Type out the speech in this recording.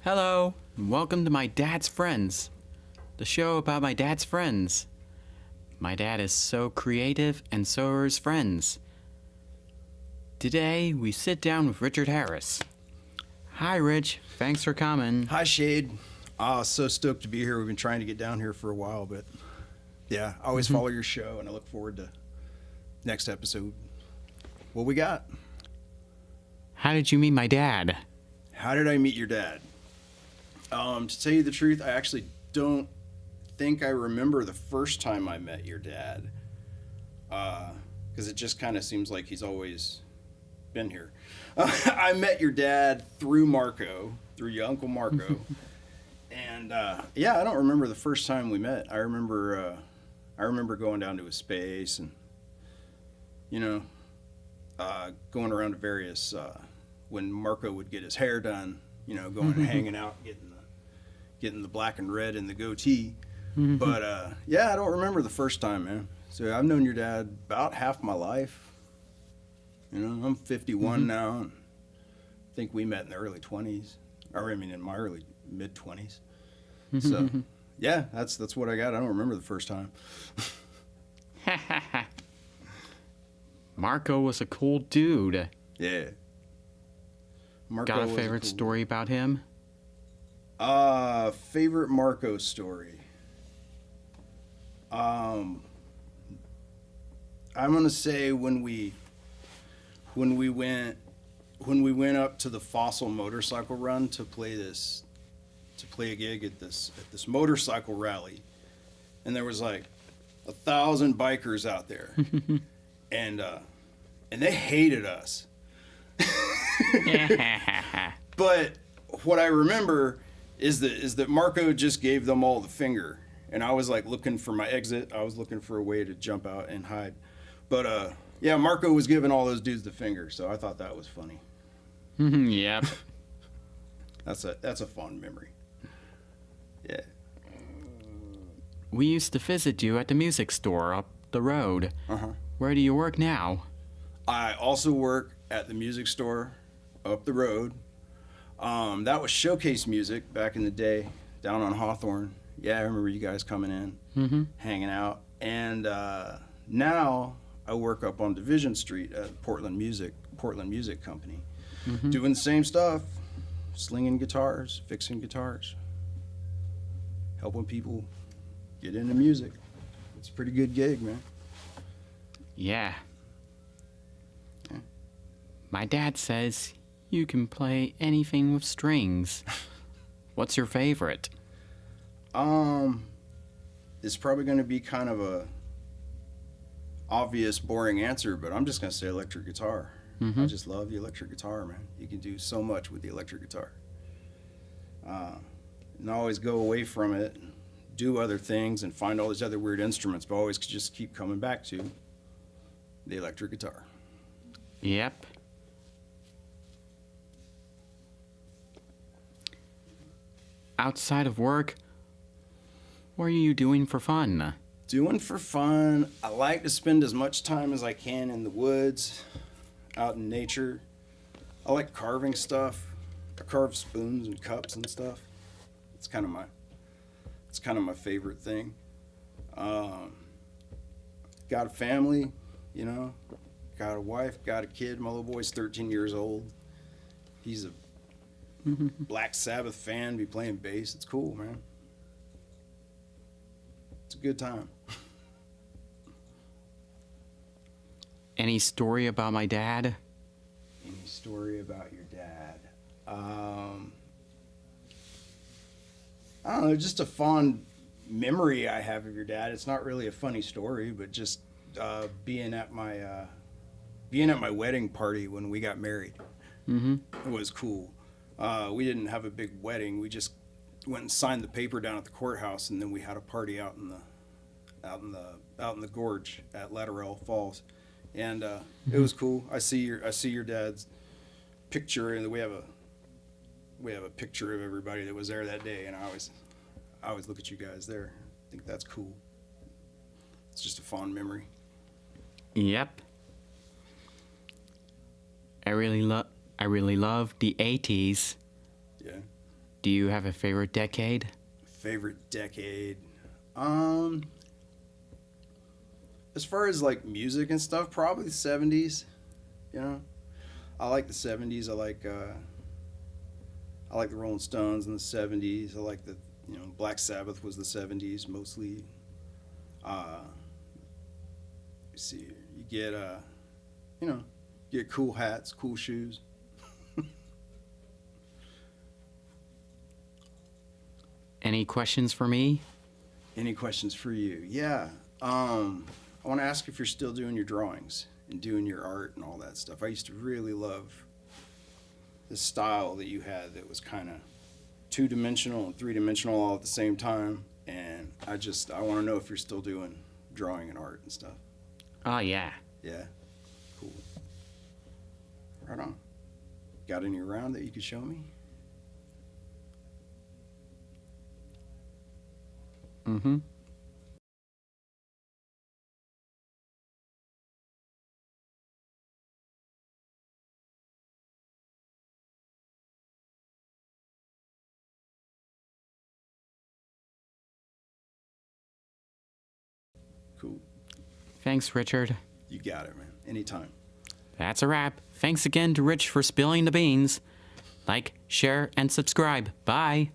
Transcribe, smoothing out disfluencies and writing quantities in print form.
Hello, and welcome to my dad's friends, the show about my dad's friends. My dad is so creative, and so are his friends. Today, we sit down with Richard Harris. Hi, Rich. Thanks for coming. Hi, Shade. So stoked to be here. We've been trying to get down here for a while, but yeah, I always follow your show, and I look forward to next episode. What we got? How did you meet my dad? How did I meet your dad? To tell you the truth, I actually don't think I remember the first time I met your dad, because it just kind of seems like he's always been here. I met your dad through Marco, through your Uncle Marco, and yeah, I don't remember the first time we met. I remember going down to his space and going around to various when Marco would get his hair done, going and hanging out, getting the black and red and the goatee. But yeah, I don't remember the first time, man. So I've known your dad about half my life. I'm 51 now, and I think we met in the early 20s. Or I mean, in my early mid 20s. So yeah, that's what I got. I don't remember the first time. Marco was a cool dude. Yeah. Marco Got a favorite story about him? Favorite Marco story. I'm gonna say when we went up to the Fossil motorcycle run to play a gig at this motorcycle rally, and there was like 1,000 bikers out there, and they hated us. But what I remember is that Marco just gave them all the finger, and I was like looking for my exit. I was looking for a way to jump out and hide. But yeah, Marco was giving all those dudes the finger, so I thought that was funny. Yep. That's a fond memory. Yeah. We used to visit you at the music store up the road. Where do you work now? I also work at the music store up the road. That was Showcase Music back in the day, down on Hawthorne. Yeah, I remember you guys coming in, hanging out. And now I work up on Division Street at Portland Music Company, doing the same stuff, slinging guitars, fixing guitars, helping people get into music. It's a pretty good gig, man. Yeah. My dad says you can play anything with strings. What's your favorite? It's probably going to be kind of a obvious, boring answer, but I'm just going to say electric guitar. I just love the electric guitar, man. You can do so much with the electric guitar. And always go away from it, and do other things, and find all these other weird instruments, but always just keep coming back to the electric guitar. Yep. Outside of work, what are you doing for fun? Doing for fun, I like to spend as much time as I can in the woods, out in nature. I like carving stuff. I carve spoons and cups and stuff. It's kind of my favorite thing. Got a family, got a wife, got a kid. My little boy's 13 years old. He's a Black Sabbath fan, be playing bass. It's cool, man. It's a good time. Any story about my dad? Any story about your dad? I don't know, just a fond memory I have of your dad. It's not really a funny story, but just being at my wedding party when we got married. It was cool. We didn't have a big wedding. We just went and signed the paper down at the courthouse, and then we had a party out in the gorge at Lateral Falls, and it was cool. I see your dad's picture, and we have a picture of everybody that was there that day, and I always look at you guys there. I think that's cool. It's just a fond memory. Yep. I really love the 80s. Yeah. Do you have a favorite decade? Favorite decade? As far as like music and stuff, probably the 70s. You know, I like the 70s. I like the Rolling Stones in the 70s. I like Black Sabbath was the 70s mostly. You see, you get get cool hats, cool shoes. Any questions for me? Any questions for you? Yeah. I want to ask if you're still doing your drawings and doing your art and all that stuff. I used to really love the style that you had that was kind of two-dimensional and three-dimensional all at the same time. And I want to know if you're still doing drawing and art and stuff. Oh, yeah. Yeah. Cool. Right on. Got any around that you could show me? Mm-hmm. Cool. Thanks, Richard. You got it, man. Anytime. That's a wrap. Thanks again to Rich for spilling the beans. Like, share, and subscribe. Bye.